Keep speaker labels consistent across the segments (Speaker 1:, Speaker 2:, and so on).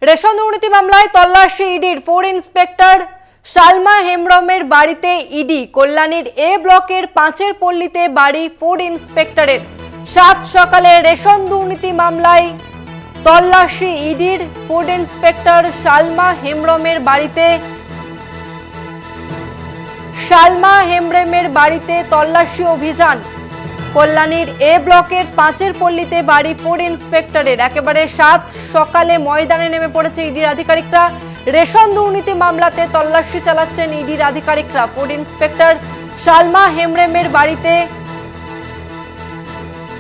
Speaker 1: Ration দুর্নীতি মামলায় তল্লাশি ইডির 4 ইন্সপেক্টর সালমা হেমব্রমের বাড়িতে ইডি। কল্যাণীর এ ব্লকের 5 পল্লীতে বাড়ি 4 ইন্সপেক্টরের। 7 সকালে রেশন দুর্নীতি মামলায় তল্লাশি ইডির 4 ইন্সপেক্টর সালমা হেমব্রমের বাড়িতে তল্লাশি অভিযান। কল্যাণীর এ ব্লকের 5 পল্লীতে বাড়ি 4 ইন্সপেক্টরের। একেবারে 7 সকালে ময়দানে নেমে পড়েছে ইডির আধিকারিকরা। রেশন দুর্নীতি মামলাতে তল্লাশি চালাচ্ছেন ইডির আধিকারিকরা। 4 ইন্সপেক্টর সালমা হেমব্রমের বাড়িতে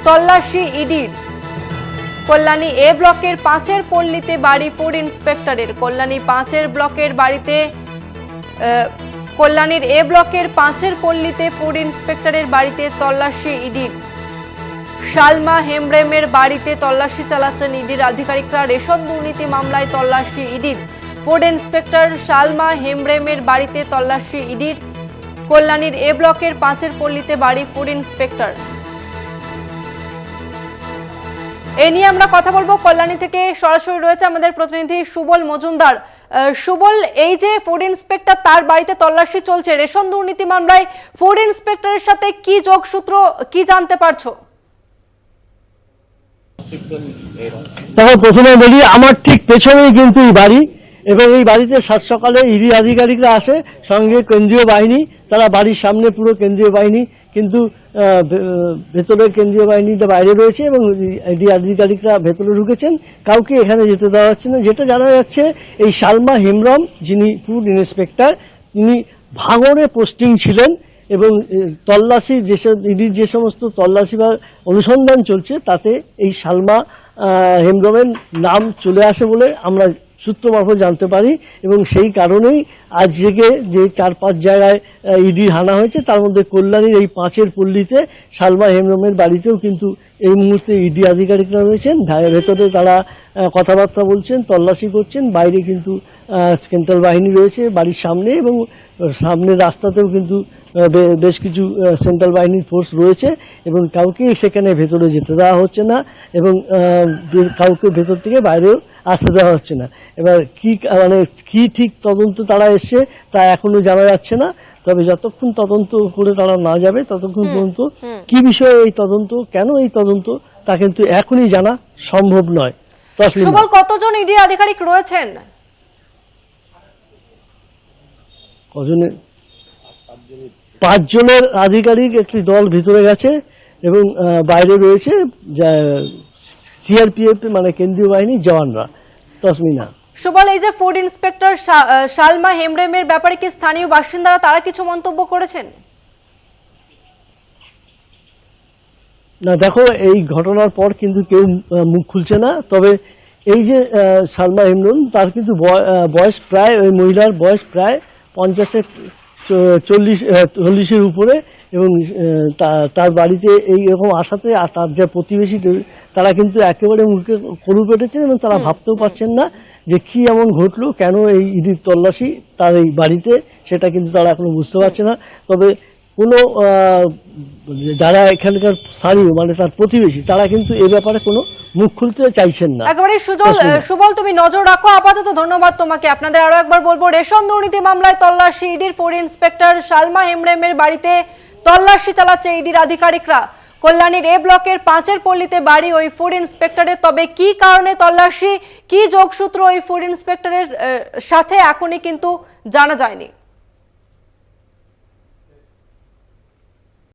Speaker 1: তল্লাশি ইডির। কল্যাণী এ ব্লকের 5 পল্লীতে বাড়ি 4 ইন্সপেক্টরের। কল্যাণীর এ ব্লকের 5 পল্লীতে 4 ইন্সপেক্টরের বাড়িতে তল্লাশি ইডির। সালমা হেমব্রমের বাড়িতে তল্লাশি চালাচ্ছেন ইডির আধিকারিকরা। রেশন দুর্নীতি মামলায় তল্লাশি ইডির। 4 ইন্সপেক্টর সালমা হেমব্রমের বাড়িতে তল্লাশি ইডির। কল্যাণীর এ ব্লকের 5 পল্লীতে বাড়ি 4 ইন্সপেক্টর। এ নিয়ে আমরা কথা বলবো। কল্যাণী থেকে সরাসরি রয়েছে আমাদের প্রতিনিধি সুবল মজুমদার। সুবল, এই যে 4 ইন্সপেক্টর তার বাড়িতে তল্লাশি চলছে রেশন দুর্নীতি মামলায়, 4 ইন্সপেক্টরের সাথে কি যোগসূত্র, কি জানতে পারছো?
Speaker 2: দেখো, প্রথমে বলি আমার ঠিক পেছনেই কিন্তু এই বাড়ি, এবং এই বাড়িতে 7 সকালে ইডি আধিকারিকরা আসে, সঙ্গে কেন্দ্রীয় বাহিনী। তারা বাড়ির সামনে পুরো কেন্দ্রীয় বাহিনী, কিন্তু ভেতরে কেন্দ্রীয় বাহিনীটা বাইরে রয়েছে এবং ইডি আধিকারিকরা ভেতরে ঢুকেছেন। কাউকে এখানে যেতে দেওয়া হচ্ছে না। যেটা জানা যাচ্ছে, এই সালমা হেমব্রম যিনি ফুড ইন্সপেক্টর, তিনি ভাঙড়ে পোস্টিং ছিলেন এবং তল্লাশি ইডির যে সমস্ত তল্লাশি বা অনুসন্ধান চলছে তাতে এই সালমা হেমব্রমের নাম চলে আসে বলে আমরা সূত্র মারফত জানতে পারি। এবং সেই কারণেই আজকে যে 4-5 জায়গায় ইডির হানা হয়েছে, তার মধ্যে কল্যাণীর এই 5 পল্লীতে সালমা হেমব্রমের বাড়িতেও কিন্তু এই মুহূর্তে ইডি আধিকারিকরা রয়েছেন। ভেতরে তারা কথাবার্তা বলছেন, তল্লাশি করছেন। বাইরে কিন্তু সেন্ট্রাল বাহিনী রয়েছে বাড়ির সামনে, এবং সামনের রাস্তাতেও কিন্তু বেশ কিছু সেন্ট্রাল বাহিনীর ফোর্স রয়েছে, এবং কাউকে সেখানে ভেতরে যেতে দেওয়া হচ্ছে না, এবং কাউকে ভেতর থেকে বাইরেও আসতে দেওয়া হচ্ছে না। এবার কি ঠিক তদন্ত তারা এসছে তা এখনো জানা যাচ্ছে না। তবে যতক্ষণ তদন্ত করে তারা না যাবে ততক্ষণ পর্যন্ত কি বিষয়ে এই তদন্ত, কেন এই তদন্ত, তা কিন্তু এখনই জানা সম্ভব নয়।
Speaker 1: সুবল, কতজন ইডি আধিকারিক রয়েছেন?
Speaker 2: কজনের? 5 জনের আধিকারিক একটি দল ভিতরে গেছে, এবং বাইরে রয়েছে সিআরপিএফ মানে কেন্দ্রীয় বাহিনীর জওয়ানরা। তসমিনা,
Speaker 1: সুবল, এই যে 4 ইন্সপেক্টর সালমা হেমব্রমের ব্যাপারে কি স্থানীয় বাসিন্দারা তারা কিছু মন্তব্য করেছেন?
Speaker 2: না, দেখো, এই ঘটনার পর কিন্তু কেউ মুখ খুলছে না। তবে এই যে সালমা হেমব্রম, তার কিন্তু বয়স প্রায়, ওই মহিলার বয়স প্রায় 40-40-এর উপরে, এবং তার বাড়িতে এইরকম আসাতে আর তার যে প্রতিবেশী তারা কিন্তু একেবারে মুখে করু পেটেছেন, এবং তারা ভাবতেও পারছেন না যে কি এমন ঘটলো, কেন এই ইডির তল্লাশি তার এই বাড়িতে, সেটা কিন্তু তারা এখনো বুঝতে পারছে না। তবে কোনো যারা এখানকার স্থানীয় মানে তার প্রতিবেশী, তারা কিন্তু এ ব্যাপারে কোনো মুখ খুলতে চাইছেন না।
Speaker 1: একেবারে সুবল, তুমি নজর রাখো। আপাতত ধন্যবাদ তোমাকে। আপনাদের আরো একবার বলবো, রেশন দুর্নীতি মামলায় তল্লাশি ইডির। 4 ইন্সপেক্টর সালমা হেমব্রমের বাড়িতে তল্লাশি চালাচ্ছে ইডির আধিকারিকরা। কল্যাণীর এ ব্লকের 5 পল্লীতে বাড়ি ওই 4 ইন্সপেক্টরের। তবে কি কারণে তল্লাশি, কি যোগসূত্র ওই 4 ইন্সপেক্টরের সাথে এখনই কিন্তু জানা যায়নি।